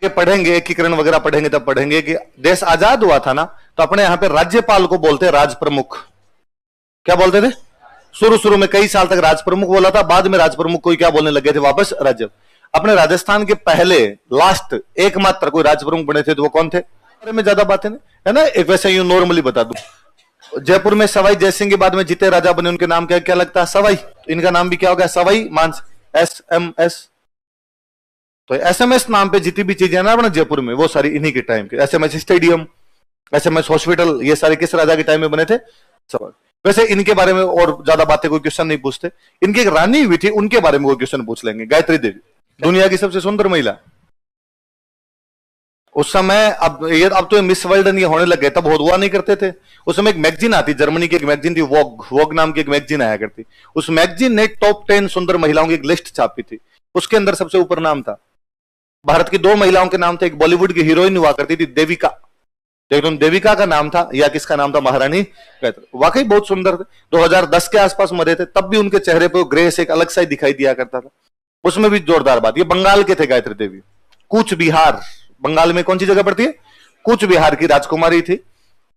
के पढ़ेंगे, एकीकरण वगैरह पढ़ेंगे तब पढ़ेंगे कि देश आजाद हुआ था ना, तो अपने यहां पे राज्यपाल को बोलते राज प्रमुख। क्या बोलते थे? शुरू शुरू में कई साल तक राज प्रमुख बोला था, बाद में राज प्रमुख को क्या बोलने लगे थे वापस? राज्य। अपने राजस्थान के पहले लास्ट एकमात्र कोई राज प्रमुख बने थे तो वो कौन थे? बारे में ज्यादा बातें नहीं है ना, एक वैसे यूं नॉर्मली बता दूं। जयपुर में सवाई जयसिंह के बाद में जीते राजा बने, उनके नाम क्या क्या लगता है? सवाई। इनका नाम भी क्या हो गया? सवाई मानस, SMS। तो SMS नाम पे जितनी भी चीजें ना अपने जयपुर में, वो सारी इन्हीं के टाइम के। SMS स्टेडियम, SMS हॉस्पिटल, ये सारे किस राजा के टाइम में बने थे? सवाई। वैसे इनके बारे में और ज्यादा बातें कोई क्वेश्चन नहीं पूछते। इनकी एक रानी हुई थी, उनके बारे में कोई क्वेश्चन पूछ लेंगे। गायत्री देवी, दुनिया की सबसे सुंदर महिला उस समय। अब तो मिस वर्ल्ड ये होने लग गए, तब हुआ नहीं करते थे। उस समय एक मैगजीन आती, जर्मनी की एक मैगजीन थी, वोग नाम की एक मैगजीन आया करती। उस मैगजीन ने टॉप 10 सुंदर महिलाओं की एक लिस्ट छापी थी। उसके अंदर सबसे ऊपर नाम था, भारत की 2 महिलाओं के नाम थे। एक बॉलीवुड की हीरोइन हुआ करती थी देविका, लेकिन देविका का नाम था या किसका नाम था? महारानी गायत्री। वाकई बहुत सुंदर थे। 2010 के आसपास मरे थे, तब भी उनके चेहरे पर ग्रेस एक अलग सा ही दिखाई दिया करता था। उसमें भी जोरदार बात, ये बंगाल के थे गायत्री देवी। कूच बिहार, बंगाल में कौन सी जगह पड़ती है? कूच बिहार की राजकुमारी थी।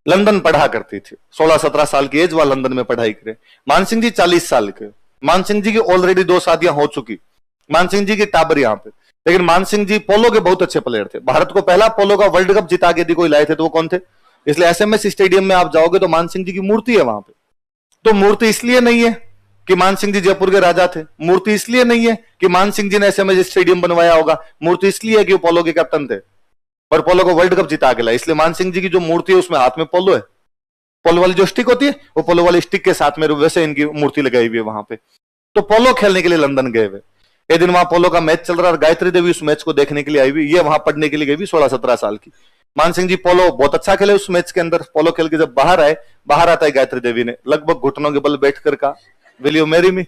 लंदन पढ़ा करती थी, 16-17 साल की एज, वह लंदन में पढ़ाई करे। मानसिंह जी 40 साल के। मानसिंह जी की ऑलरेडी 2 शादियां हो चुकी, मानसिंह जी की टाबर यहां पे। लेकिन मानसिंह जी पोलो के बहुत अच्छे प्लेयर थे। भारत को पहला पोलो का वर्ल्ड कप जिता के यदि कोई लाए थे तो वो कौन थे? इसलिए SMS स्टेडियम में आप जाओगे तो मानसिंह जी की मूर्ति है वहां पे। तो मूर्ति इसलिए नहीं है कि मानसिंह जी जयपुर के राजा थे, मूर्ति इसलिए नहीं है कि मानसिंह जी ने SMS स्टेडियम बनवाया होगा, मूर्ति इसलिए है कि वो पोलो के कैप्टन थे और पोलो को वर्ल्ड कप जिता के लाए। इसलिए मानसिंह जी की जो मूर्ति है उसमें हाथ में पोलो है, पोलो वाली जो स्टिक होती है, वो पोलो वाली स्टिक के साथ में वैसे इनकी मूर्ति लगाई हुई है वहां पे। तो पोलो खेलने के लिए लंदन गए हुए। एक दिन वहां पोलो का मैच चल रहा और गायत्री देवी उस मैच को देखने के लिए आई हुई। ये वहां पढ़ने के लिए गई हुई, 16-17 साल की। मानसिंह जी पोलो बहुत अच्छा खेले उस मैच के अंदर। पोलो खेल के जब बाहर आए, बाहर आता है गायत्री देवी ने लगभग घुटनों के बल बैठकर कहा, will you marry me?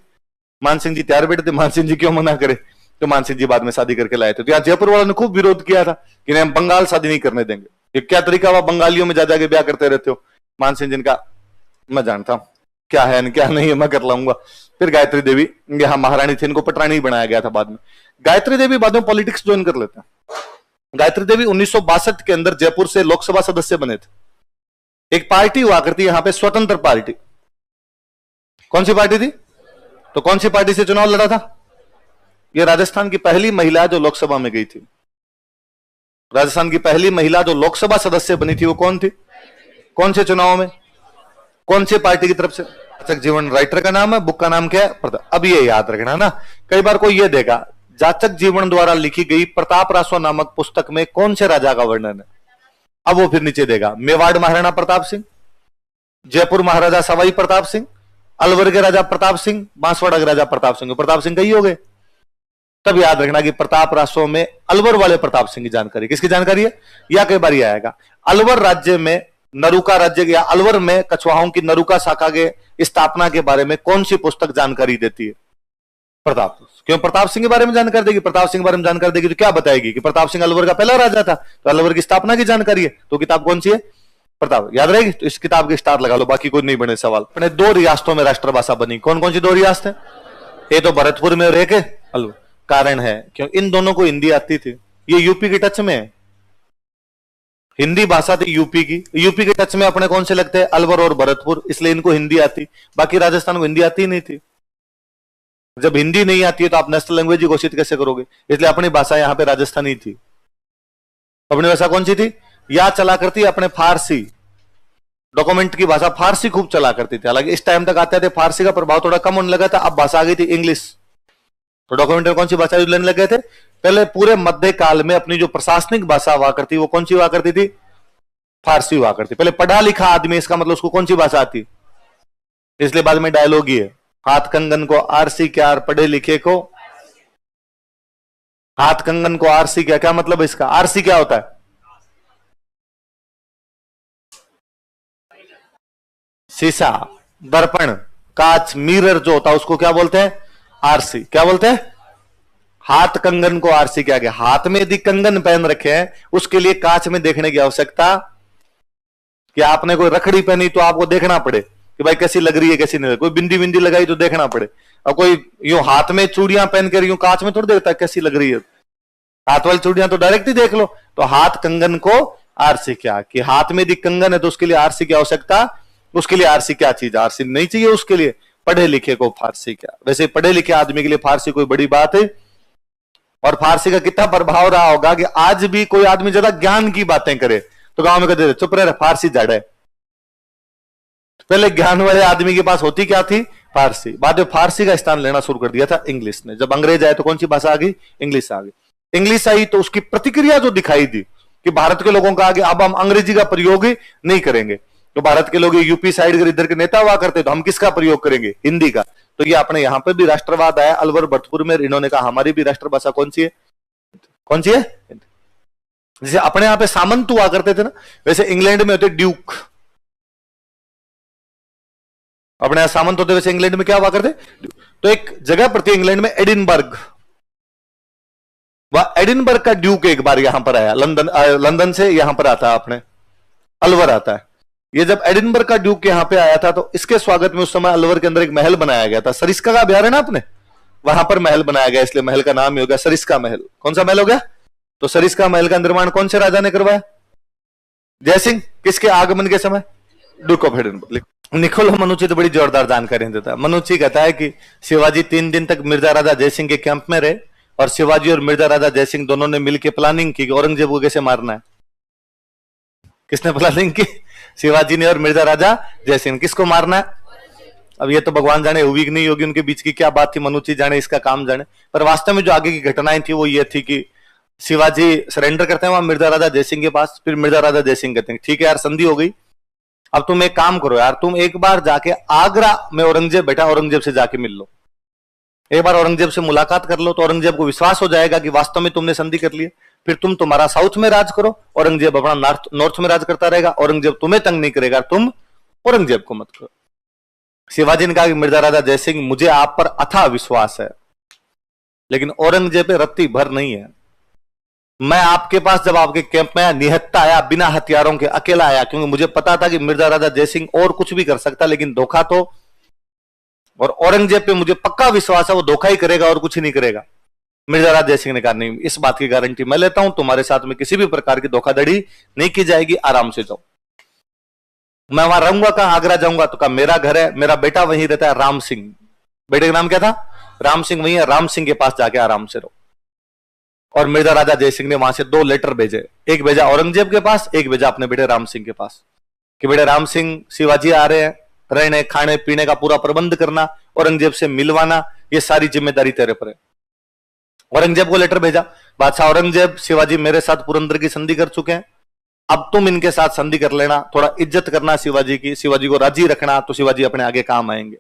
Mansingh ji तैयार बैठे थे, मानसिंह जी क्यों मना करे? तो मानसिंह जी बाद में शादी करके लाए थे। तो यहाँ जयपुर वालों ने खूब विरोध किया था कि नहीं, हम बंगाल शादी नहीं करने देंगे। ये क्या तरीका हुआ? बंगालियों में जा जाके ब्याह करते रहते हो। मानसिंह जी का मैं जानता हूं क्या है क्या नहीं है, मैं कर लाऊंगा। फिर गायत्री देवी यहां महारानी थी, इनको पटरानी बनाया गया था बाद में। गायत्री देवी बाद में पॉलिटिक्स ज्वाइन कर लेते हैं। गायत्री देवी 1962 के अंदर जयपुर से लोकसभा सदस्य बने थे। एक पार्टी हुआ करती यहां पे, स्वतंत्र पार्टी। कौन सी पार्टी थी? तो कौन सी पार्टी से चुनाव लड़ा था? यह राजस्थान की पहली महिला जो लोकसभा में गई थी। राजस्थान की पहली महिला जो लोकसभा सदस्य बनी थी वो कौन थी? कौन से चुनाव में? कौन सी पार्टी की तरफ से? जाचक जीवन राइटर का नाम है, बुक का नाम क्या है? अब ये याद रखना ना, कई बार कोई ये देगा जाचक जीवन द्वारा लिखी गई प्रताप रासो नामक पुस्तक में कौन से राजा का वर्णन है। अब वो फिर नीचे देगा मेवाड़ महाराणा प्रताप सिंह, जयपुर महाराजा सवाई प्रताप सिंह, अलवर के राजा प्रताप सिंह, बांसवाड़ा के राजा प्रताप सिंह। प्रताप सिंह कई हो गए। तब याद रखना कि प्रताप रासो में अलवर वाले प्रताप सिंह की जानकारी, किसकी जानकारी है? या कई बार यह आएगा अलवर राज्य में नरुका राज्य या अलवर में कछवाहों की नरुका शाखा के स्थापना के बारे में कौन सी पुस्तक जानकारी देती है? प्रताप। क्यों प्रताप सिंह के बारे में जानकारी देगी? प्रताप सिंह के बारे में जानकारी देगी तो क्या बताएगी कि प्रताप सिंह अलवर का पहला राजा था, तो अलवर की स्थापना की जानकारी है। तो किताब कौन सी है? प्रताप। याद रहेगी? तो इस किताब के स्टार लगा लो, बाकी कोई नहीं बने सवाल। अपने 2 रियासतों में राष्ट्रभाषा बनी। कौन कौन सी 2 रियासत है? ये तो भरतपुर में और एक अलवर। कारण है क्यों इन दोनों को हिंदी आती थी। ये यूपी के टच में है, हिंदी भाषा थी यूपी की। यूपी के टच में अपने कौन से लगते हैं? अलवर और भरतपुर, इसलिए इनको हिंदी आती। बाकी राजस्थान को हिंदी आती ही नहीं थी। जब हिंदी नहीं आती है तो आप नेशनल लैंग्वेज घोषित कैसे करोगे? इसलिए अपनी भाषा यहां पे राजस्थानी थी। अपनी भाषा कौन सी थी? या चला करती अपने फारसी, डॉक्यूमेंट की भाषा फारसी खूब चला करती थी। हालांकि इस टाइम तक आते थे फारसी का प्रभाव थोड़ा कम होने लगा था, अब भाषा आ गई थी इंग्लिश। तो डॉक्यूमेंट में कौन सी भाषा यूज लेने लगे थे? पहले पूरे मध्य काल में अपनी जो प्रशासनिक भाषा हुआ करती वो कौन सी हुआ करती थी? फारसी हुआ करती। पहले पढ़ा लिखा आदमी, इसका मतलब उसको कौन सी भाषा आती? इसलिए बाद में डायलॉग ही है, हाथ कंगन को आरसी क्या, पढ़े लिखे को हाथ कंगन को आरसी क्या। क्या मतलब है इसका? आरसी क्या होता है? शीशा, दर्पण, कांच, मिरर जो होता है उसको क्या बोलते हैं? आरसी। क्या बोलते हैं? हाथ कंगन को आरसी क्या गया? हाथ में यदि कंगन पहन रखे हैं उसके लिए कांच में देखने की आवश्यकता, कि आपने कोई रखड़ी पहनी तो आपको देखना पड़े कि भाई कैसी लग रही है कैसी नहीं। कोई बिंदी बिंदी लगाई तो देखना पड़े। और कोई यूं हाथ में चूड़ियां पहनकर यूं कांच में थोड़ी देखता है कैसी लग रही है। हाथ वाली चूड़ियां तो डायरेक्ट ही देख लो। तो हाथ कंगन को आरसी क्या, कि हाथ में यदि कंगन है तो उसके लिए आरसी की आवश्यकता, उसके लिए आरसी क्या चीज, आरसी नहीं चाहिए उसके लिए। पढ़े लिखे को फारसी क्या, वैसे पढ़े लिखे आदमी के लिए फारसी कोई बड़ी बात है। और फारसी का कितना प्रभाव रहा होगा कि आज भी कोई आदमी ज्यादा ज्ञान की बातें करे तो गांव में कहते चुप रहे, फारसी जड़ है। पहले ज्ञान वाले आदमी के पास होती क्या थी, फारसी। बाद में फारसी का स्थान लेना शुरू कर दिया था इंग्लिश ने। जब अंग्रेज आए तो कौन सी भाषा आ गई, इंग्लिश आ गई। इंग्लिश आई तो उसकी प्रतिक्रिया जो दिखाई दी कि भारत के लोगों का आगे अब हम अंग्रेजी का प्रयोग ही नहीं करेंगे। तो भारत के लोग यूपी साइड के इधर के नेता हुआ करते तो हम किसका प्रयोग करेंगे, हिंदी का। तो ये अपने यहां पर भी राष्ट्रवाद आया अलवर भरतपुर में, इन्होंने कहा हमारी भी राष्ट्रभाषा कौन सी है, कौन सी है। जैसे अपने यहां पे सामंत हुआ करते थे ना, वैसे इंग्लैंड में होते ड्यूक। अपने यहां सामंत होते वैसे इंग्लैंड में क्या हुआ करते। तो एक जगह पर थी इंग्लैंड में एडिनबर्ग, वह एडिनबर्ग का ड्यूक एक बार यहां पर आया, लंदन से यहां पर आता है, अपने अलवर आता है। ये जब एडिनबर्ग का ड्यूक यहां पे आया था तो इसके स्वागत में उस समय अलवर के अंदर एक महल बनाया गया था, सरिस्का का अभ्यारण्य अपने वहां पर महल बनाया गया, इसलिए महल का नाम ही हो गया सरिस्का महल। कौन सा महल हो गया, तो सरिस्का महल का निर्माण कौन से राजा ने करवाया, जयसिंह। किसके आगमन के समय, ड्यूक ऑफ एडिनबर्ग। निकोला मनुची तो बड़ी जोरदार जानकारी देता है। मनुची कहता है कि शिवाजी 3 दिन तक मिर्जा राजा जयसिंह के कैंप में रहे और शिवाजी और मिर्जा राजा जयसिंह दोनों ने मिलकर प्लानिंग की कि औरंगजेब को कैसे मारना है। किसने प्लानिंग की, शिवाजी ने और मिर्जा राजा जयसिंह। किसको मारना है, अब ये तो भगवान जाने हुई कि नहीं होगी, उनके बीच की क्या बात थी, मनुची जाने, इसका काम जाने। पर वास्तव में जो आगे की घटनाएं थी वो ये थी कि शिवाजी सरेंडर करते हैं वहां मिर्जा राजा जयसिंह के पास। फिर मिर्जा राजा जयसिंह कहते हैं ठीक है यार संधि हो गई, अब तुम एक काम करो यार, तुम एक बार जाके आगरा में औरंगजेब बैठा, औरंगजेब से जाके मिल लो, एक बार औरंगजेब से मुलाकात कर लो, तो औरंगजेब को विश्वास हो जाएगा कि वास्तव में तुमने संधि कर ली। फिर तुम तुम्हारा साउथ में राज करो, औरंगजेब अपना नॉर्थ में राज करता रहेगा, औरंगजेब तुम्हें तंग नहीं करेगा, तुम औरंगजेब को मत करो। शिवाजी ने कहा कि मिर्जा राजा जयसिंह मुझे आप पर अथाह विश्वास है, लेकिन औरंगजेब पे रत्ती भर नहीं है। मैं आपके पास जब आपके कैंप में आया, निहत्ता आया, बिना हथियारों के अकेला आया, क्योंकि मुझे पता था कि मिर्जा राजा जयसिंह और कुछ भी कर सकता लेकिन धोखा तो, और औरंगजेब पे मुझे पक्का विश्वास है वो धोखा ही करेगा और कुछ ही नहीं करेगा। मिर्जा राजा जयसिंह ने कहा नहीं, इस बात की गारंटी मैं लेता हूं, तुम्हारे साथ में किसी भी प्रकार की धोखाधड़ी नहीं की जाएगी, आराम से जाओ। मैं वहां रहूंगा कहां, आगरा जाऊंगा तो कहा मेरा घर है, मेरा बेटा वहीं रहता है राम सिंह, बेटे का नाम क्या था, राम सिंह, वहीं है, राम सिंह के पास जाके आराम से रहो। और मिर्जा राजा जयसिंह ने वहां से 2 लेटर भेजे, एक भेजा औरंगजेब के पास, एक भेजा अपने बेटे राम सिंह के पास, कि बेटे राम सिंह शिवाजी आ रहे हैं, रहने खाने पीने का पूरा प्रबंध करना, औरंगजेब से मिलवाना, ये सारी जिम्मेदारी तेरे पर है। औरंगजेब को लेटर भेजा, बादशाह औरंगजेब शिवाजी मेरे साथ पुरंदर की संधि कर चुके हैं, अब तुम इनके साथ संधि कर लेना, थोड़ा इज्जत करना शिवाजी की, शिवाजी को राजी रखना, तो शिवाजी अपने आगे काम आएंगे।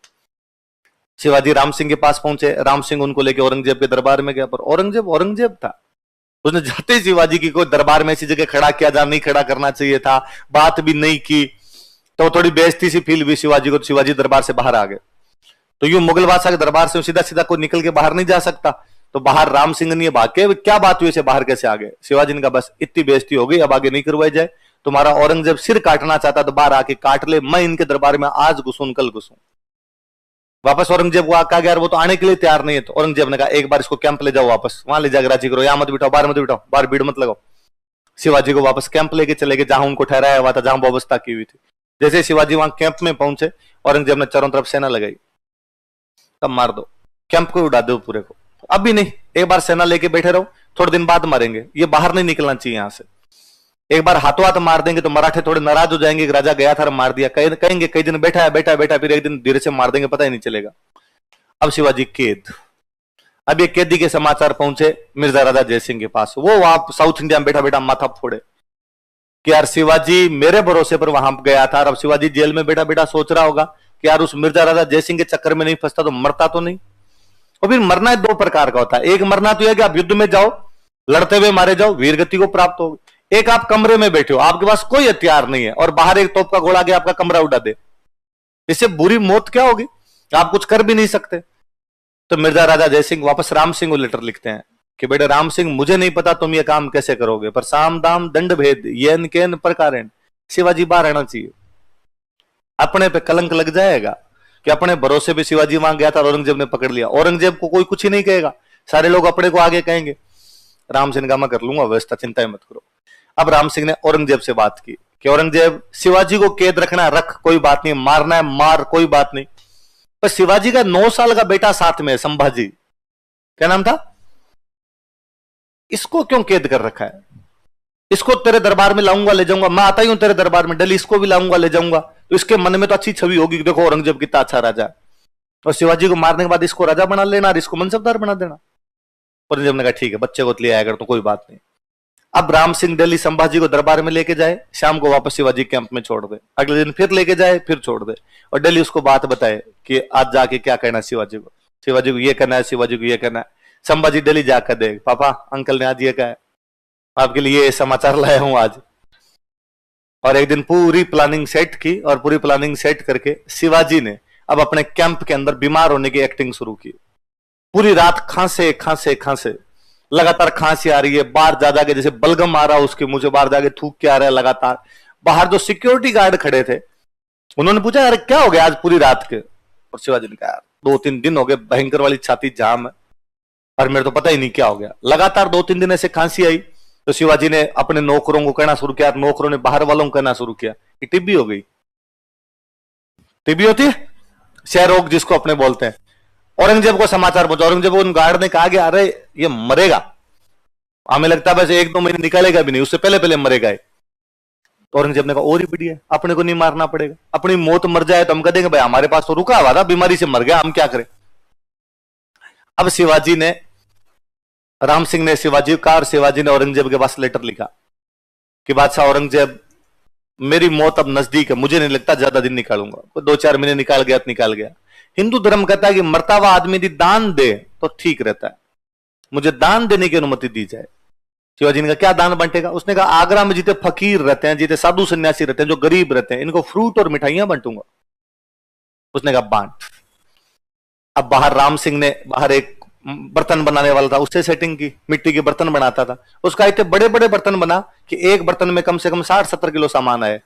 शिवाजी राम सिंह के पास पहुंचे, राम सिंह उनको लेके औरंगजेब के दरबार में गया, पर औरंगजेब था, उसने जाते ही शिवाजी की कोई दरबार में ऐसी जगह खड़ा किया जहां नहीं खड़ा करना चाहिए था, बात भी नहीं की, तो थोड़ी बेइज्जती सी फील हुई शिवाजी को, तो शिवाजी दरबार से बाहर आ गए। तो यूं मुगल बादशाह के दरबार से सीधा सीधा कोई निकल के बाहर नहीं जा सकता, तो बाहर राम सिंह ने भाग के क्या बात हुई से बाहर कैसे आ गए। शिवाजी ने कहा बस इतनी बेइज्जती हो गई, अब आगे नहीं करवाई जाए, तुम्हारा औरंगजेब सिर काटना चाहता तो बाहर आके काट ले, मैं इनके दरबार में आज घुसूं कल घुसूं। वापस औरंगजेब को कहा यार वो तो आने के लिए तैयार नहीं है, तो औरंगजेब ने कहा एक बार इसको कैंप ले जाओ वापस, वहां ले जाकर राजी करो, यहां मत बिठाओ, बाहर मत बिठाओ, बाहर भीड़ मत लगाओ। शिवाजी को वापस कैंप लेके चले गए जहां उनको ठहराया हुआ था, जहां व्यवस्था की हुई थी। जैसे शिवाजी वहां कैंप में पहुंचे, औरंगजेब ने चारों तरफ सेना लगाई, तब मार दो, कैंप को उड़ा दो पूरे को, अभी नहीं, एक बार सेना लेके बैठे रहो, थोड़े दिन बाद मारेंगे, ये बाहर नहीं निकलना चाहिए यहां से। एक बार हाथों हाथ मार देंगे तो मराठे थोड़े नाराज हो जाएंगे, राजा गया था मार दिया, कहेंगे कई दिन बैठा है बैठा बैठा, फिर एक दिन धीरे से मार देंगे, पता ही नहीं चलेगा। अब शिवाजी कैद, अब ये कैदी के समाचार पहुंचे मिर्जा राजा जयसिंह के पास, वो वहां साउथ इंडिया में बैठा बैठा माथा फोड़े कि यार शिवाजी मेरे भरोसे पर वहां गया था, और अब शिवाजी जेल में बैठा बैठा सोच रहा होगा कि यार उस मिर्जा राजा जयसिंह के चक्कर में नहीं फंसता तो मरता तो नहीं। और फिर मरना 2 प्रकार का होता है, एक मरना तो यह कि आप युद्ध में जाओ, लड़ते हुए मारे जाओ, वीर गति को प्राप्त हो, एक आप कमरे में बैठे हो, आपके पास कोई हथियार नहीं है और बाहर एक तोप का गोला के आपका कमरा उड़ा दे, इससे बुरी मौत क्या होगी, आप कुछ कर भी नहीं सकते। तो मिर्जा राजा जयसिंह वापस राम सिंह को लेटर लिखते हैं कि बेटे राम सिंह मुझे नहीं पता तुम ये काम कैसे करोगे, पर साम दाम दंड भेद येन केन प्रकारेण शिवाजी बाहर रहना चाहिए। अपने पे कलंक लग जाएगा कि अपने भरोसे पे शिवाजी वहां गया था, औरंगजेब ने पकड़ लिया, औरंगजेब को कोई कुछ ही नहीं कहेगा, सारे लोग अपने को आगे कहेंगे। राम सिंह ने कहा मैं कर लूंगा व्यवस्था, चिंता ही मत करो। अब राम सिंह ने औरंगजेब से बात की कि औरंगजेब शिवाजी को कैद रखना है, रख, कोई बात नहीं, मारना है मार, कोई बात नहीं, पर शिवाजी का 9 साल का बेटा साथ में है, संभाजी, क्या नाम था, इसको क्यों कैद कर रखा है? इसको तेरे दरबार में लाऊंगा, ले जाऊंगा, मैं आता ही हूं तेरे दरबार में डेली, इसको भी लाऊंगा ले जाऊंगा, तो इसके मन में तो अच्छी छवि होगी कि देखो औरंगजेब कितना अच्छा राजा है, और शिवाजी को मारने के बाद इसको राजा बना लेना और इसको मनसबदार बना देना। औरंगजेब ने कहा ठीक है, बच्चे को ले आया कर तो कोई बात नहीं। अब राम सिंह दिल्ली संभाजी को दरबार में लेके जाए, शाम को वापस शिवाजी कैंप में छोड़ दे, अगले दिन फिर लेके जाए, फिर छोड़ दे, और दिल्ली उसको बात बताए कि आज जाके क्या कहना है शिवाजी को, शिवाजी को ये करना है, शिवाजी को ये करना है। संभाजी दिल्ली जाकर दे, पापा अंकल ने आज ये कहा है, आपके लिए समाचार लाया हूं आज। और एक दिन पूरी प्लानिंग सेट की, और पूरी प्लानिंग सेट करके शिवाजी ने अब अपने कैंप के अंदर बीमार होने की एक्टिंग शुरू की। पूरी रात खांसे खांसे खांसे, लगातार खांसी आ रही है, बाहर जा जाके जैसे बलगम आ रहा है उसके मुंह से, बाहर जाके थूक के आ रहा है लगातार। बाहर जो सिक्योरिटी गार्ड खड़े थे उन्होंने पूछा यार क्या हो गया आज पूरी रात के, और शिवाजी ने कहा 2-3 दिन हो गए, भयंकर वाली छाती जाम है और मेरे तो पता ही नहीं क्या हो गया। लगातार 2-3 दिन ऐसे खांसी आई तो शिवाजी ने अपने नौकरों को कहना शुरू किया, नौकरों ने बाहर वालों को कहना शुरू किया कि टीबी हो गई। टीबी होती है क्षय रोग जिसको अपने बोलते हैं। औरंगजेब को समाचार पहुंचा, औरंगजेब को उन गार्ड ने कहा कि अरे ये मरेगा, हमें लगता है बस 1-2 महीने निकलेगा भी नहीं, उससे पहले पहले मरेगा। तो औरंगजेब ने कहा और ही बढ़िया, अपने को नहीं मारना पड़ेगा, अपनी मौत मर जाए तो हम कह देंगे भाई हमारे पास तो रुका हुआ था, बीमारी से मर गया, हम क्या करें। अब शिवाजी ने, राम सिंह ने शिवाजी का, और शिवाजी ने औरंगजेब के पास लेटर लिखा कि बादशाह औरंगजेब मेरी मौत अब नजदीक है, मुझे नहीं लगता ज्यादा दिन निकालूंगा, 2-4 महीने निकाल गया तो निकाल गया। हिंदू धर्म कहता है कि मरता हुआ आदमी यदि दान दे तो ठीक रहता है, मुझे दान देने की अनुमति दी जाए। शिवाजी ने कहा क्या दान बांटेगा? उसने कहा आगरा में जितने फकीर रहते हैं, जितने साधु सन्यासी रहते हैं, जो गरीब रहते हैं, इनको फ्रूट और मिठाइयां बांटूंगा। उसने कहा बांट। अब बाहर राम सिंह ने, बाहर एक बर्तन बनाने वाला था, उससे सेटिंग की, मिट्टी के बर्तन बनाता था, उसका इतने बड़े बड़े बर्तन बना कि एक बर्तन में कम से कम 60-70 किलो सामान आए,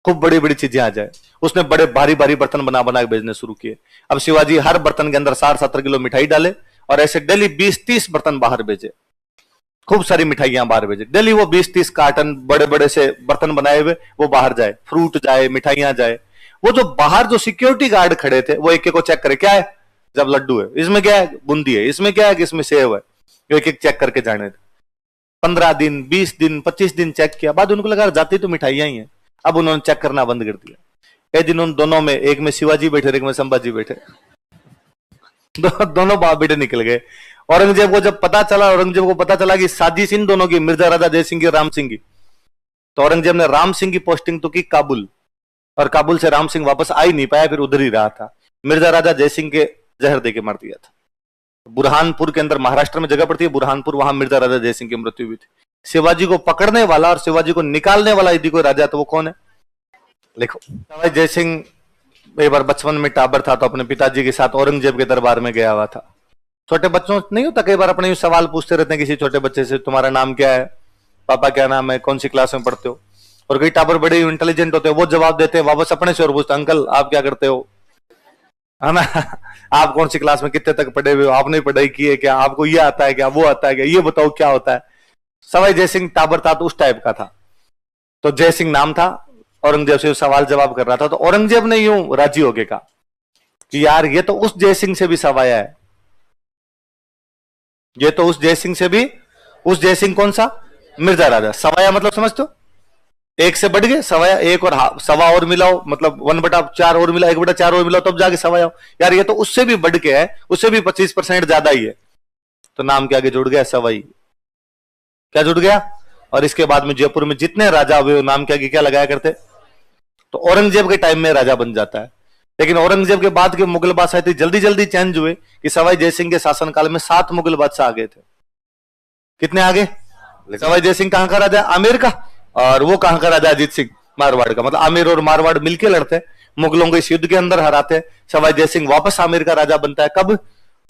खूब बड़ी बड़ी चीजें आ जाए। उसने बड़े भारी भारी बर्तन बना बना के बेचने शुरू किए। अब शिवाजी हर बर्तन के अंदर 60-70 किलो मिठाई डाले और ऐसे डेली 20-30 बर्तन बाहर भेजे, खूब सारी मिठाइयां बाहर भेजे। डेली वो 20-30 कार्टन बड़े बड़े से बर्तन बनाए हुए वो बाहर जाए, फ्रूट जाए, मिठाइयां जाए। वो जो बाहर जो सिक्योरिटी गार्ड खड़े थे वो एक एक को चेक करे, क्या है? जब लड्डू है, इसमें क्या है? बूंदी है, इसमें क्या है कि इसमें सेव है, एक एक चेक करके जाने थे। 15 दिन, 20 दिन, 25 दिन चेक किया, बाद उनको लगा जाती तो मिठाइयां ही है। अब उन्होंने चेक करना बंद कर दिया। एक दिन उन दोनों में, एक में शिवाजी बैठे, एक में संभाजी बैठे, दोनों बाप बेटे निकल गए। औरंगजेब को जब पता चला, औरंगजेब को पता चला कि साजिश इन दोनों की, मिर्जा राजा जय सिंह की, राम सिंह की, तो औरंगजेब ने राम सिंह की पोस्टिंग तो की काबुल, और काबुल से राम सिंह वापस आ ही नहीं पाया, फिर उधर ही रहा था। मिर्जा राजा जय सिंह के जहर देके मार दिया था। बुरहानपुर के अंदर, महाराष्ट्र में जगह पड़ती है बुरहानपुर, वहां मिर्जा राजा जय सिंह की मृत्यु हुई थी। शिवाजी को पकड़ने वाला और शिवाजी को निकालने वाला यदि कोई राजा तो वो कौन है? लिखो। सवाई जय सिंह एक बार बचपन में टाबर था तो अपने पिताजी के साथ औरंगजेब के दरबार में गया हुआ था। छोटे बच्चों नहीं होता, कई बार अपने सवाल पूछते रहते हैं किसी छोटे बच्चे से, तुम्हारा नाम क्या है, पापा क्या नाम है, कौन सी क्लास में पढ़ते हो? और कई टाबर बड़े इंटेलिजेंट होते हैं, वो जवाब देते हैं वापस अपने से और पूछते अंकल आप क्या करते हो, है ना, आप कौन सी क्लास में कितने तक पढ़े हुए हो, आपने पढ़ाई की है क्या, आपको ये आता है क्या, वो आता है क्या, ये बताओ क्या होता है। सवाई जय सिंह टाबर था तो उस टाइप का था। तो जय सिंह नाम था, औरंगजेब से सवाल जवाब कर रहा था। तो औरंगजेब ने यूं राजी होके कहा कि यार ये तो उस जय सिंह से भी सवाया है, ये तो उस जय सिंह से भी, उस जय सिंह कौन सा? मिर्जा राजा। सवाया मतलब समझते हो, एक से बढ़ गए सवाया, एक और सवा और मिलाओ, मतलब 1/4 और मिला, 1/4 और मिलाओ तब जाके सवाया हो। यार ये तो उससे भी बढ़ के है, उससे भी 25% ज्यादा ही है। तो नाम के आगे जुड़ गया सवाई, क्या जुड़ गया। और इसके बाद में जयपुर में जितने राजा हुए नाम के आगे क्या लगाया करते, तो औरंगजेब के टाइम में राजा बन जाता है। लेकिन औरंगजेब के बाद के मुगल बादशाह इतनी जल्दी जल्दी चेंज हुए कि सवाई जय सिंह के शासनकाल में 7 मुगल बादशाह आ गए थे। कितने आगे? सवाई जय सिंह कहां का राजा? आमेर का। और वो कहां का राजा? अजीत सिंह, मारवाड़ का। मतलब आमेर और मारवाड़ मिलके लड़ते, मुगलों को इस युद्ध के अंदर हराते। सवाई जय सिंह वापस आमेर का राजा बनता है। कब?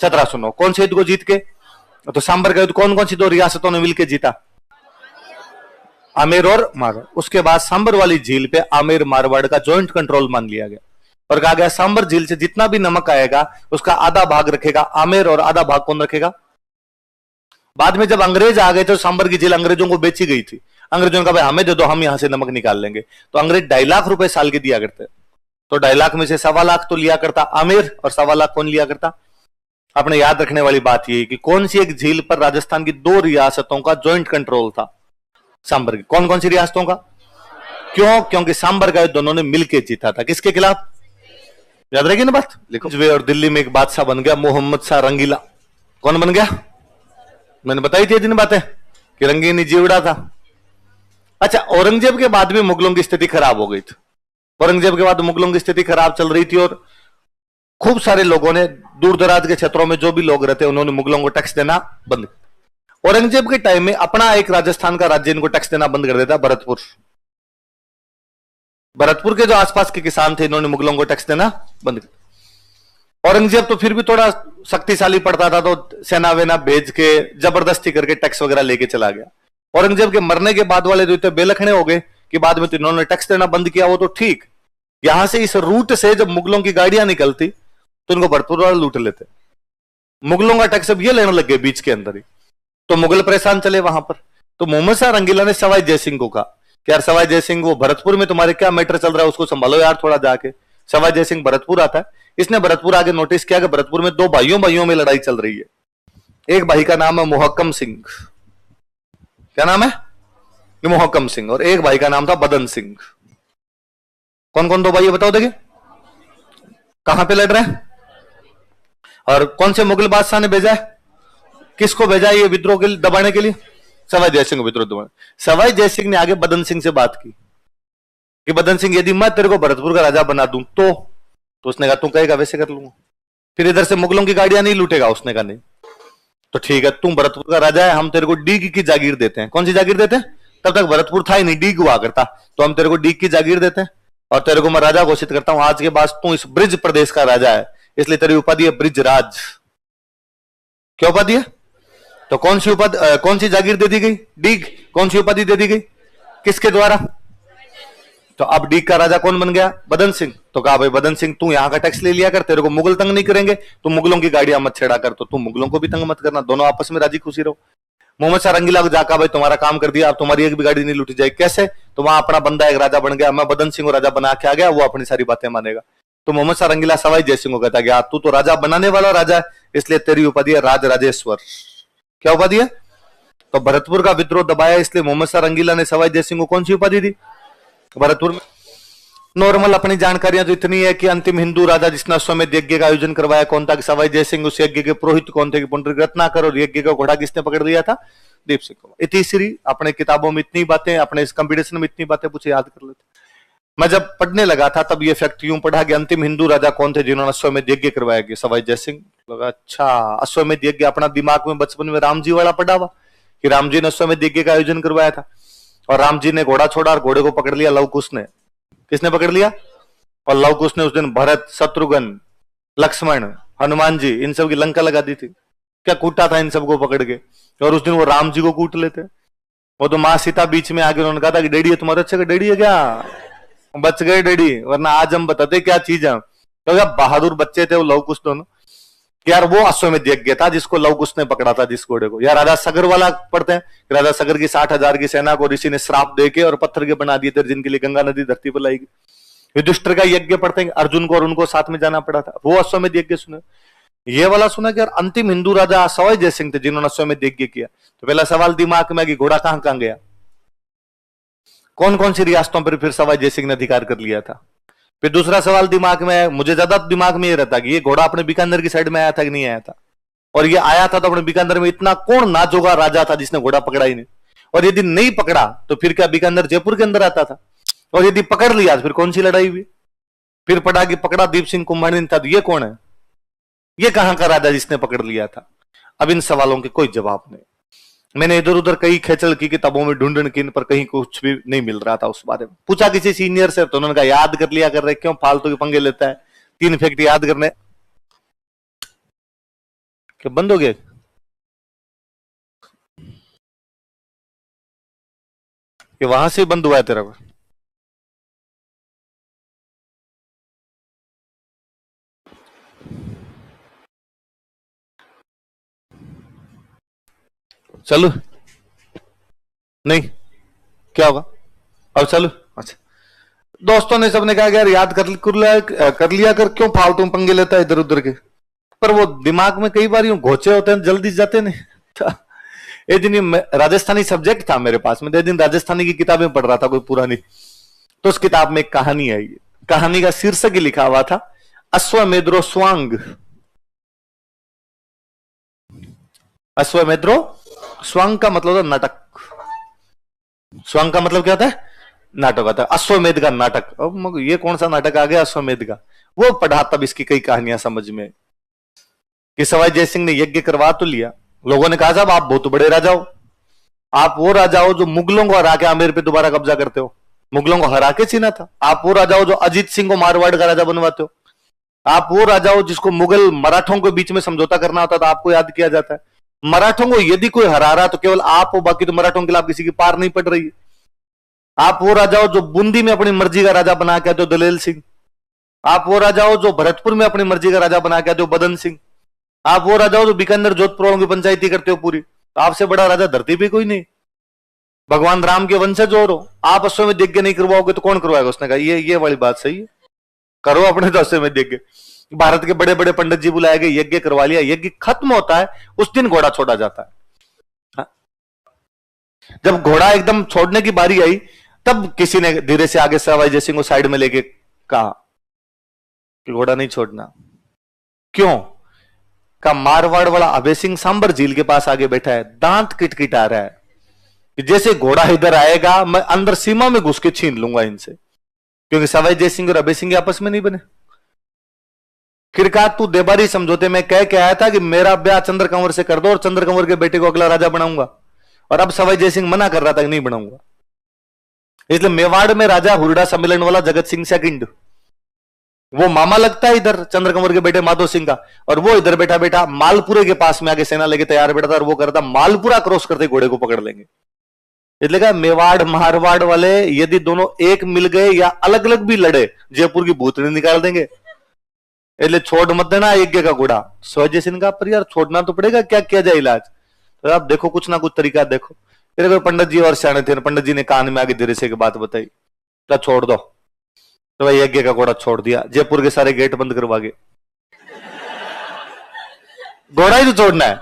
1709। कौन से युद्ध को जीत के? तो सांबर का युद्ध कौन कौन सी 2 रियासतों ने मिलकर जीता? आमेर और मारवाड़। उसके बाद सांबर वाली झील पे आमेर मारवाड़ का ज्वाइंट कंट्रोल मान लिया गया और कहा गया सांबर झील से जितना भी नमक आएगा उसका आधा भाग रखेगा आमेर और आधा भाग कौन रखेगा? बाद में जब अंग्रेज आ गए तो सांबर की जेल अंग्रेजों को बेची गई थी। अंग्रेजों ने कहा भाई हमें दे दो, हम यहां से नमक निकाल लेंगे। तो अंग्रेज 2.5 लाख रुपए साल के दिया करते। तो 2.5 लाख में से 1.25 लाख तो लिया करता आमिर, और 1.25 लाख कौन लिया करता? आपने याद रखने वाली बात यह कि कौन सी एक झील पर राजस्थान की 2 रियासतों का ज्वाइंट कंट्रोल था? सांबर की। कौन कौन सी रियासतों का? क्यों? क्योंकि सांबर का युद्ध दोनों ने मिलकर जीता था। किसके खिलाफ? याद रहेगी ना बात, लिखो। और दिल्ली में एक बादशाह बन गया मोहम्मद शाह रंगीला। कौन बन गया? मैंने बताई थी दिन बातें कि रंगीनी जीवड़ा था। अच्छा, औरंगजेब के बाद भी मुगलों की स्थिति खराब हो गई थी। औरंगजेब के बाद मुगलों की स्थिति खराब चल रही थी और खूब सारे लोगों ने, दूर दराज के क्षेत्रों में जो भी लोग रहते उन्होंने मुगलों को टैक्स देना बंद। औरंगजेब के टाइम में अपना एक राजस्थान का राज्य इनको टैक्स देना बंद कर देता, भरतपुर। भरतपुर के जो आसपास के किसान थे इन्होंने मुगलों को टैक्स देना बंद कर। औरंगजेब तो फिर भी थोड़ा शक्तिशाली पड़ता था तो सेना वेना भेज के जबरदस्ती करके टैक्स वगैरह लेके चला गया। औरंगजेब के मरने के बाद वाले जो इतने बेलखने हो गए कि बाद में तो इन्होंने टैक्स देना बंद किया, वो तो ठीक। यहां से इस रूट से जब मुगलों की गाड़ियां निकलती तो इनको भरतपुर वाले लूट लेते। मुगलों का टैक्स अब ये लेने लग गए बीच के अंदर ही, तो मुगल परेशान चले वहां पर। तो मोहम्मद शाह रंगीला ने सवाई जयसिंह को कहा कि यार सवाई जयसिंह, वो भरतपुर में तुम्हारे क्या मैटर चल रहा है उसको संभालो यार थोड़ा जाके। सवाई जयसिंह भरतपुर आता है। इसने भरतपुर आगे नोटिस किया कि भरतपुर में 2 भाइयों भाइयों में लड़ाई चल रही है। एक भाई का नाम है मोहक्कम सिंह। क्या नाम है? मोहक्कम सिंह। और एक भाई का नाम था बदन सिंह। कौन कौन 2 भाई बताओ देखिए, कहां पे लड़ रहे हैं? और कौन से मुगल बादशाह ने भेजा है? किसको भेजा है ये विद्रोह के दबाने के लिए? सवाई जयसिंह को विद्रोह दबाने। सवाई जयसिंह ने आगे बदन सिंह से बात की कि बदन सिंह यदि मैं तेरे को भरतपुर का राजा बना दूं तो उसने कहा तू कहेगा वैसे कर लूंगा। फिर इधर से मुगलों की गाड़ियां नहीं लूटेगा? उसने कहा नहीं। तो ठीक है, तुम भरतपुर का राजा है, हम तेरे को डीग की जागीर देते हैं। कौन सी जागीर देते हैं? तब तक भरतपुर था ही नहीं, डीग हुआ करता। तो हम तेरे को डीग की जागीर देते हैं और तेरे को मैं राजा घोषित करता हूं। आज के बाद तू इस ब्रिज प्रदेश का राजा है, इसलिए तेरी उपाधि है ब्रिजराज। क्या उपाधि है? तो कौन सी उपाधि, कौन सी जागीर दे दी गई? डीग। कौन सी उपाधि दे दी गई? किसके द्वारा? तो अब डीग का राजा कौन बन गया? बदन सिंह। तो कहा भाई बदन सिंह तू यहां का टैक्स ले लिया कर, तेरे को मुगल तंग नहीं करेंगे, तू मुगलों की गाड़ियां मत छेड़ा कर, तो तू मुगलों को भी तंग मत करना, दोनों आपस में राजी खुशी रहो। मोहम्मद शाह रंगीला को जाकर भाई तुम्हारा काम कर दिया, अब तुम्हारी एक भी गाड़ी नहीं लूटी जाएगी। कैसे? तो वहां अपना बंदा एक राजा बन गया, मैं बदन सिंह को राजा बना के आ गया, वो अपनी सारी बातें मानेगा। तो मोहम्मद शाह रंगीला सवाई जयसिंह को कहता गया तू तो राजा बनाने वाला राजा है, इसलिए तेरी उपाधि है राज राजेश्वर। क्या उपाधि है? तो भरतपुर का विद्रोह दबाया, इसलिए मोहम्मद शाह रंगीला ने सवाई जयसिंह को कौन सी उपाधि दी भरतपुर में? नॉर्मल अपनी जानकारियां तो इतनी है कि अंतिम हिंदू राजा जिसने अश्वमेध यज्ञ का आयोजन करवाया कौन था? सवाई जयसिंह। उस यज्ञ के पुरोहित कौन थे? पुंडरीक रत्नाकर। और यज्ञ का घोड़ा किसने पकड़ लिया था? दीप सिंह को। इतिश्री अपने किताबों में इतनी बातें, अपने इस कंपटीशन में इतनी बातें पूछे, याद कर लेते। मैं जब पढ़ने लगा था तब ये फैक्ट यूं पढ़ा कि अंतिम हिंदू राजा कौन थे जिन्होंने अश्वमेध यज्ञ करवाया? कि सवाई जयसिंह। लगा अच्छा, अश्वमेध यज्ञ अपना दिमाग में बचपन में राम जी वाला पढ़ा हुआ कि राम जी ने अश्वमेध यज्ञ का आयोजन करवाया था और राम जी ने घोड़ा छोड़ा और घोड़े को पकड़ लिया लव कुश ने। किसने पकड़ लिया? और लव कुश ने उस दिन भरत, शत्रुघ्न, लक्ष्मण, हनुमान जी इन सब की लंका लगा दी थी। क्या कूटा था इन सबको पकड़ के, और उस दिन वो राम जी को कूट लेते। वो तो माँ सीता बीच में आगे उन्होंने कहा था कि डैडी है तुम्हारे अच्छे का, डैडी है क्या? बच गए डैडी, वरना आज हम बताते क्या चीज है। तो क्या बहादुर बच्चे थे वो लव कुश दोनों। यार वो अश्वमेध यज्ञ था जिसको लव कुश ने पकड़ा था, जिस घोड़े को। यार राजा सगर वाला पढ़ते हैं, राजा सगर की 60,000 की सेना को ऋषि ने श्राप देके और पत्थर के बना दिए थे जिनके लिए गंगा नदी धरती पर लाएगी। युधिष्ठिर का यज्ञ पढ़ते हैं, अर्जुन को और उनको साथ में जाना पड़ा था, वो अश्वमेध यज्ञ सुने। ये वाला सुना कि यार अंतिम हिंदू राजा सवाई जयसिंह थे जिन्होंने अश्वमेध यज्ञ किया। तो पहला सवाल दिमाग में कि घोड़ा कहां कहां गया? कौन कौन सी रियासतों पर फिर सवाई जयसिंह ने अधिकार कर लिया था? फिर दूसरा सवाल दिमाग में, मुझे ज्यादा दिमाग में ये रहता कि ये घोड़ा अपने बीकानेर की साइड में आया था कि नहीं आया था, और ये आया था तो अपने बीकानेर में इतना कौन नाजोगा राजा था जिसने घोड़ा पकड़ा ही नहीं? और यदि नहीं पकड़ा तो फिर क्या बीकानेर जयपुर के अंदर आता था? और यदि पकड़ लिया तो फिर कौन सी लड़ाई हुई? फिर पढ़ा कि पकड़ा दीप सिंह कुम्हार था, तो ये कौन है? ये कहां का राजा जिसने पकड़ लिया था? अब इन सवालों के कोई जवाब नहीं। मैंने इधर उधर कई खेचल की किताबों में ढूंढन की, पर कहीं कुछ भी नहीं मिल रहा था उस बारे में। पूछा किसी सीनियर से तो उन्होंने कहा याद कर लिया कर रहे, क्यों फालतू के पंगे लेता है, 3 फैक्ट याद करने। क्या बंद हो गया? कि वहां से बंद हुआ है तेरा? चलो नहीं, क्या होगा अब, चलो। अच्छा, दोस्तों ने सबने कहा यार याद कर लिया कर, क्यों फालतू पंगे लेता है इधर उधर के। पर वो दिमाग में कई बार यूं घोचे होते हैं, जल्दी जाते नहीं। एक दिन राजस्थानी सब्जेक्ट था मेरे पास में, एक दिन राजस्थानी की किताबें पढ़ रहा था कोई पुरानी, तो उस किताब में एक कहानी आई। कहानी का शीर्षक ही लिखा हुआ था अश्वमेधो स्वांग। अश्वमेधो स्वांग का मतलब था नाटक। स्वांग का मतलब क्या होता है? नाटक आता है। अश्वमेध का नाटक, अब ये कौन सा नाटक आ गया अश्वमेध का। वो पढ़ा तब इसकी कई कहानियां समझ में कि सवाई जयसिंह ने यज्ञ करवा तो लिया। लोगों ने कहा साहब आप बहुत बड़े राजा हो, आप वो राजा हो जो मुगलों को हरा के आमेर पे दोबारा कब्जा करते हो, मुगलों को हरा के छीना था। आप वो राजा हो जो अजीत सिंह को मारवाड़ का राजा बनवाते हो। आप वो राजा हो जिसको मुगल मराठों के बीच में समझौता करना होता था, आपको याद किया जाता है। मराठों को यदि कोई हरा रहा तो केवल आप हो, बाकी तो मराठों के खिलाफ किसी की पार नहीं पड़ रही है। आप वो राजा हो जो बूंदी में अपनी मर्जी का राजा बना के आते हो, दलेल सिंह। आप वो राजा हो जो भरतपुर में अपनी मर्जी का राजा बना के आते हो, बदन सिंह। आप वो राजा हो जो बीकानेर जोधपुर की पंचायती करते हो पूरी। आपसे बड़ा राजा धरती पे कोई नहीं, भगवान राम के वंशज हो। आप अश्वमेध यज्ञ नहीं करवाओगे तो कौन करवाएगा? उसने कहा ये वाली बात सही है, करो अपने तो अश्वमेध यज्ञ। भारत के बड़े बड़े पंडित जी बुलाए गए, यज्ञ करवा लिया। यज्ञ खत्म होता है उस दिन घोड़ा छोड़ा जाता है। हा? जब घोड़ा एकदम छोड़ने की बारी आई तब किसी ने धीरे से आगे सवाई जयसिंह को साइड में लेके कहा कि घोड़ा नहीं छोड़ना। क्यों? का मारवाड़ वाला अभय सिंह सांबर झील के पास आगे बैठा है, दांत किटकिटा रहा है कि जैसे घोड़ा इधर आएगा मैं अंदर सीमा में घुस के छीन लूंगा इनसे, क्योंकि सवाई जयसिंह और अभय सिंह आपस में नहीं बने। किरकात तू देबारी समझौते में कह के आया था कि मेरा ब्याह चंद्र कंवर से कर दो और चंद्र कंवर के बेटे को अगला राजा बनाऊंगा, और अब सवाई जयसिंह मना कर रहा था कि नहीं बनाऊंगा। इसलिए मेवाड़ में राजा हुरडा सम्मेलन वाला जगत सिंह सेकंड, वो मामा लगता है इधर चंद्र कंवर के बेटे माधो सिंह का, और वो इधर बैठा बैठा मालपुरे के पास में आगे सेना लेके तैयार बैठा था, और वो करता मालपुरा क्रॉस करते घोड़े को पकड़ लेंगे। इसलिए कहा मेवाड़ मारवाड़ वाले यदि दोनों एक मिल गए या अलग अलग भी लड़े, जयपुर की भूतनी निकाल देंगे। इसलिए छोड़ मत देना यज्ञ का घोड़ा। सवाई सिंह का पर यार छोड़ना तो पड़ेगा, क्या किया जाए इलाज? तो आप देखो कुछ ना कुछ तरीका देखो। फिर कोई पंडित जी और सियाने थे, पंडित जी ने कान में आगे धीरे से एक बात बताई, तो छोड़ दो। तो भाई यज्ञ का घोड़ा छोड़ दिया, जयपुर के सारे गेट बंद करवा के। घोड़ा ही तो छोड़ना है,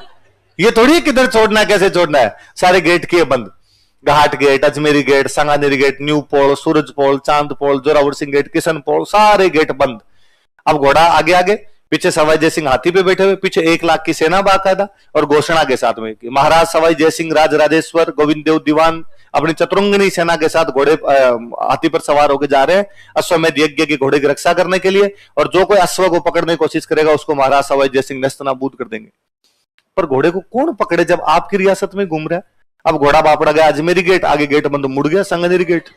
ये थोड़ी है किधर छोड़ना है कैसे छोड़ना है। सारे गेट किए बंद, Ghat gate, Ajmeri gate, Sanganeri gate, new Pol, Suraj Pol, Chand Pol, Zorawar Singh gate, Kishan Pol, सारे गेट बंद। अब घोड़ा आगे आगे, पीछे सवाई जयसिंह हाथी पे बैठे हुए, पीछे 1 लाख की सेना बाकायदा, और घोषणा के साथ में महाराज सवाई जयसिंह राज राजेश्वर गोविंद देव दीवान अपनी चतुरंगिनी सेना के साथ घोड़े हाथी पर सवार होकर जा रहे हैं अश्वमेध यज्ञ के घोड़े की रक्षा करने के लिए, और जो कोई अश्व को पकड़ने की कोशिश करेगा उसको महाराज सवाई जयसिंह नस्तनाबूद कर देंगे। पर घोड़े को कौन पकड़े जब आपकी रियासत में घूम रहा है? अब घोड़ा बापड़ा गया अजमेरी गेट, आगे गेट बंद, मुड़ गया संगनेरी गेट,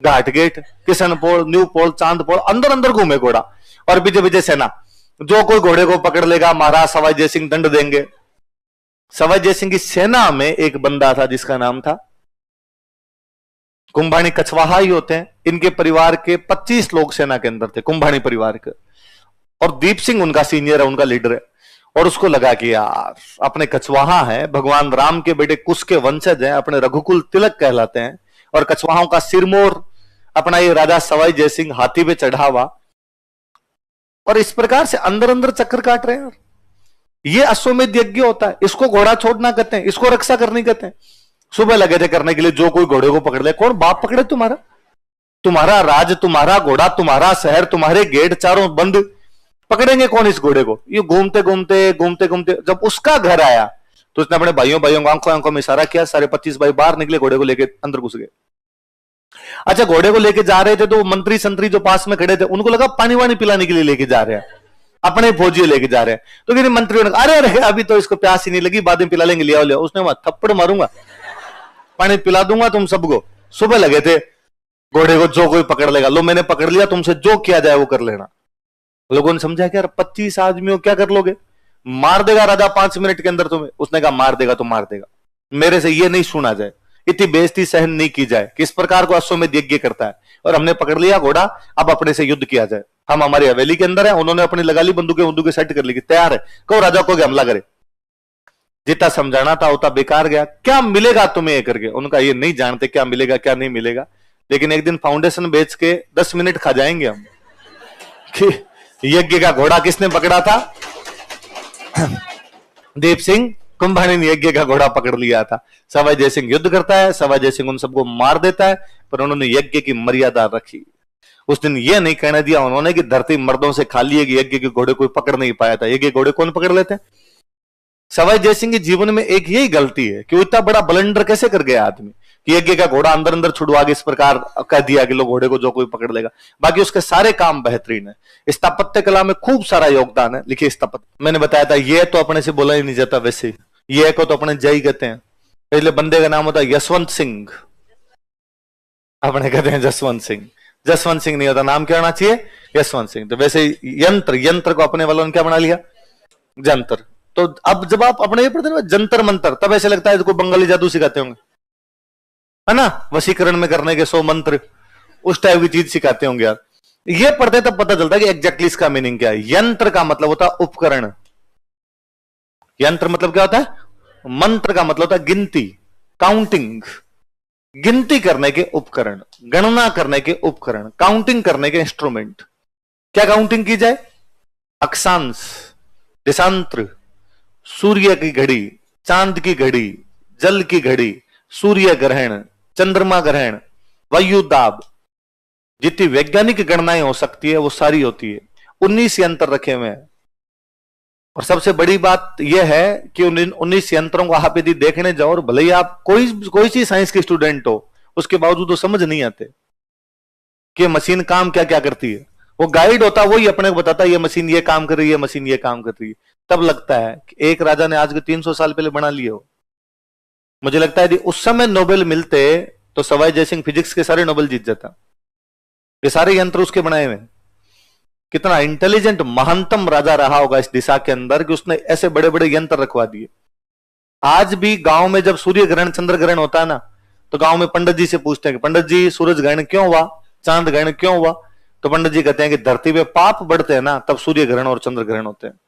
घाट गेट, किशन पोल, न्यू पोल, चांद पोल, अंदर अंदर घूमे घोड़ा, और पीछे पीछे सेना। जो कोई घोड़े को पकड़ लेगा महाराज सवाई जयसिंह दंड देंगे। सवाई जयसिंह की सेना में एक बंदा था जिसका नाम था कुंभानी कछवाहा ही होते हैं। इनके परिवार के 25 लोग सेना के अंदर थे, कुंभानी परिवार के, और दीप सिंह उनका सीनियर है, उनका लीडर है। और उसको लगा कि यार अपने कछवाहा है, भगवान राम के बेटे कुश के वंशज हैं, अपने रघुकुल तिलक कहलाते हैं, और कछवाहों का सिरमौर अपना ये राजा सवाई जयसिंह हाथी पे चढ़ा हुआ, और इस प्रकार से अंदर अंदर चक्कर काट रहे हैं। ये अश्वमेध यज्ञ होता है, इसको घोड़ा छोड़ना कहते हैं, इसको रक्षा करनी कहते हैं। सुबह लगे थे करने के लिए, जो कोई घोड़े को पकड़ ले, कौन बाप पकड़े तुम्हारा? तुम्हारा राज, तुम्हारा घोड़ा, तुम्हारा शहर, तुम्हारे गेट चारों बंद, पकड़ेंगे कौन इस घोड़े को? ये घूमते घूमते घूमते घूमते जब उसका घर आया तो उसने अपने भाइयों को आंखों आंखों में इशारा किया, सारे 25 भाई बाहर निकले, घोड़े को लेके अंदर घुस गए। अच्छा, घोड़े को लेके जा रहे थे तो मंत्री संतरी जो पास में खड़े थे उनको लगा पानी वानी पिलाने के लिए लेके जा रहे हैं, अपने फौजी लेके जा रहे हैं। तो फिर मंत्रियों ने अरे अरे अभी तो इसको प्यास ही नहीं लगी, बाद में पिला लेंगे, लिया लिया। उसने थप्पड़ मारूंगा, पानी पिला दूंगा तुम सबको। सुबह लगे थे घोड़े को जो कोई पकड़ लेगा, लो मैंने पकड़ लिया, तुमसे जो किया जाए वो कर लेना। लोगों ने समझा कि यार 25 आदमियों क्या कर लोगे, मार देगा राजा 5 मिनट के अंदर तुम्हें। उसने कहा मार देगा तो मार देगा, मेरे से ये नहीं सुना जाए, इतनी बेइज्जती सहन नहीं की जाए। किस प्रकार को अश्वमेध यज्ञ करता है, और हमने पकड़ लिया घोड़ा, अब अपने से युद्ध किया जाए। हम हमारी हवेली के अंदर है, उन्होंने अपनी लगा ली बंदूकें सेट कर ली, तैयार है, कहो राजा को हमला करे। जितना समझाना था उतना बेकार गया। क्या मिलेगा तुम्हें ये करके? उनका ये नहीं जानते क्या मिलेगा क्या नहीं मिलेगा, लेकिन एक दिन फाउंडेशन बेच के 10 मिनट खा जाएंगे हम कि यज्ञ का घोड़ा किसने पकड़ा था? दीप सिंह कुंभानी ने यज्ञ का घोड़ा पकड़ लिया था। सवाई जय सिंह युद्ध करता है, सवाई जय सिंह उन सबको मार देता है, पर उन्होंने यज्ञ की मर्यादा रखी। उस दिन यह नहीं कहने दिया उन्होंने कि धरती मर्दों से खाली है कि यज्ञ के घोड़े कोई पकड़ नहीं पाया था। यज्ञ घोड़े कौन पकड़ लेते? सवाई जय सिंह के जीवन में एक यही गलती है कि वो इतना बड़ा ब्लंडर कैसे कर गया आदमी कि यज्ञ का घोड़ा अंदर अंदर छुड़वा के इस प्रकार कह दिया कि लो घोड़े को जो कोई पकड़ लेगा। बाकी उसके सारे काम बेहतरीन है। स्थापत्य कला में खूब सारा योगदान है। लिखिए स्थापत्य, मैंने बताया था ये तो अपने से बोला ही नहीं जाता, वैसे ये को तो अपने जय कहते हैं। पहले बंदे का नाम होता है यशवंत सिंह, अपने कहते हैं जसवंत सिंह। जसवंत सिंह नहीं होता, नाम क्या होना चाहिए? यशवंत सिंह। तो वैसे यंत्र को अपने वालों ने क्या बना लिया? जंतर। तो अब जब आप अपने ये पढ़ते हैं जंतर मंतर, तब ऐसे लगता है कोई बंगाली जादू सिखाते होंगे, है ना? वशीकरण में करने के 100 मंत्र, उस टाइप की चीज सिखाते होंगे यार। ये पढ़ते तब पता चलता है कि एग्जैक्टली इसका मीनिंग क्या है। यंत्र का मतलब होता है उपकरण। यंत्र मतलब क्या होता है? मंत्र का मतलब होता है गिनती, काउंटिंग। गिनती करने के उपकरण, गणना करने के उपकरण, काउंटिंग करने के इंस्ट्रूमेंट। क्या काउंटिंग की जाए? अक्षांश, देशांतर, सूर्य की घड़ी, चांद की घड़ी, जल की घड़ी, सूर्य ग्रहण, चंद्रमा ग्रहण, वायु दाब, जितनी वैज्ञानिक गणनाएं हो सकती है वो सारी होती है। 19 यंत्र रखे हुए हैं। और सबसे बड़ी बात यह है कि उन 19 यंत्रों को आप यदि देखने जाओ, और भले ही आप कोई सी साइंस के स्टूडेंट हो, उसके बावजूद तो समझ नहीं आते कि मशीन काम क्या क्या करती है। वो गाइड होता वही अपने को बताता है ये मशीन ये काम कर रही है, मशीन ये काम कर रही है। तब लगता है कि एक राजा ने आज के 300 साल पहले बना लिए हो। मुझे लगता है यदि उस समय नोबेल मिलते तो सवाई जयसिंह फिजिक्स के सारे नोबेल जीत जाता। ये सारे यंत्र उसके बनाए हुए। कितना इंटेलिजेंट महानतम राजा रहा होगा इस दिशा के अंदर कि उसने ऐसे बड़े बड़े यंत्र रखवा दिए। आज भी गांव में जब सूर्य ग्रहण चंद्र ग्रहण होता है ना, तो गांव में पंडित जी से पूछते हैं कि पंडित जी सूरज ग्रहण क्यों हुआ, चांद ग्रहण क्यों हुआ? तो पंडित जी कहते हैं कि धरती पे पाप बढ़ते हैं ना, तब सूर्य ग्रहण और चंद्र ग्रहण होते हैं।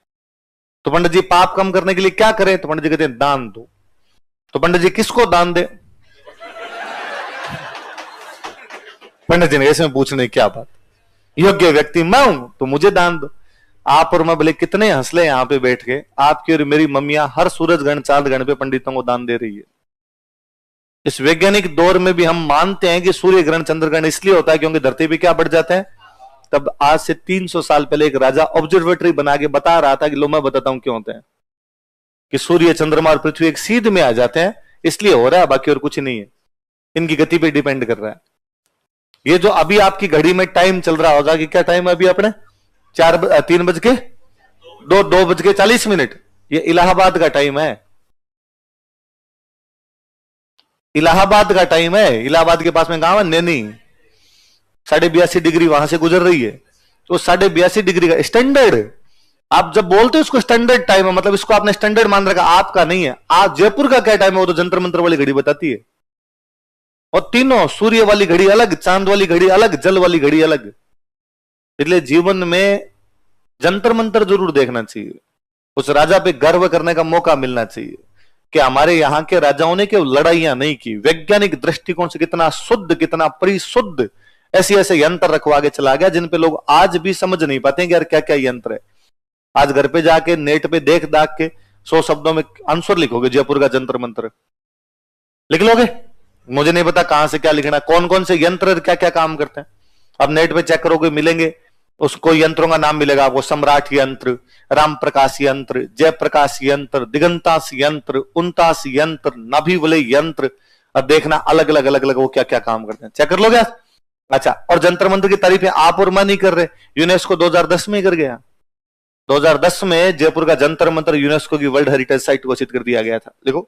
तो पंडित जी पाप कम करने के लिए क्या करें? तो पंडित जी कहते हैं दान दो। तो पंडित जी किसको दान दे? पंडित जी ने ऐसे में पूछने क्या बात, योग्य व्यक्ति मैं हूं तो मुझे दान दो। आप और मैं भले कितने हंसले यहां पे बैठ के, आपकी और मेरी मम्मियां हर सूरज ग्रहण चांद ग्रहण पे पंडितों को दान दे रही है। इस वैज्ञानिक दौर में भी हम मानते हैं कि सूर्य ग्रहण चंद्र ग्रहण इसलिए होता है क्योंकि धरती पे क्या बढ़ जाते हैं। तब आज से 300 साल पहले एक राजा ऑब्जर्वेटरी बना के बता रहा था कि लो मैं बताता हूं क्यों होते हैं, कि सूर्य चंद्रमा और पृथ्वी एक सीध में आ जाते हैं इसलिए हो रहा है, बाकी और कुछ नहीं है। इनकी गति पे डिपेंड कर रहा है। ये जो अभी आपकी घड़ी में टाइम चल रहा होगा कि क्या टाइम है अभी अपने 2:40, ये इलाहाबाद का टाइम है। इलाहाबाद का टाइम है। इलाहाबाद के पास में गांव है नैनी, 82.5 डिग्री वहां से गुजर रही है। तो 82.5 डिग्री का स्टैंडर्ड, आप जब बोलते हो उसको स्टैंडर्ड टाइम है, मतलब इसको आपने स्टैंडर्ड मान रखा, आपका नहीं है। आज जयपुर का क्या टाइम है वो तो जंतर मंत्र वाली घड़ी बताती है। और तीनों, सूर्य वाली घड़ी अलग, चांद वाली घड़ी अलग, जल वाली घड़ी अलग। इसलिए जीवन में जंतर मंत्र जरूर देखना चाहिए। उस राजा पे गर्व करने का मौका मिलना चाहिए कि हमारे यहाँ के राजाओं ने केवल लड़ाइयां नहीं की, वैज्ञानिक दृष्टिकोण से कितना शुद्ध, कितना परिशुद्ध ऐसे ऐसे यंत्र रखवा के चला गया जिन पे लोग आज भी समझ नहीं पाते कि यार क्या क्या यंत्र है। आज घर पे जाके नेट पे देख दाख के 100 शब्दों में आंसर लिखोगे जयपुर का जंतर मंत्र, लिख लोगे? मुझे नहीं पता कहां से क्या लिखना, कौन कौन से यंत्र क्या क्या काम करते हैं। अब नेट पे चेक करोगे मिलेंगे, उसको यंत्रों का नाम मिलेगा आपको, सम्राट यंत्र, राम प्रकाश यंत्र, जयप्रकाश यंत्र, दिगंतास यंत्र, उनतास यंत्र, नाभिवलय यंत्र। अब देखना अलग अलग अलग अलग वो क्या क्या काम करते हैं, चेक कर लोगे? अच्छा, और जंतर मंत्र की तारीफें आप और मैं नहीं कर रहे, यूनेस्को 2010 में कर गया। 2010 में जयपुर का जंतर मंत्र यूनेस्को की वर्ल्ड हेरिटेज साइट घोषित कर दिया गया था। देखो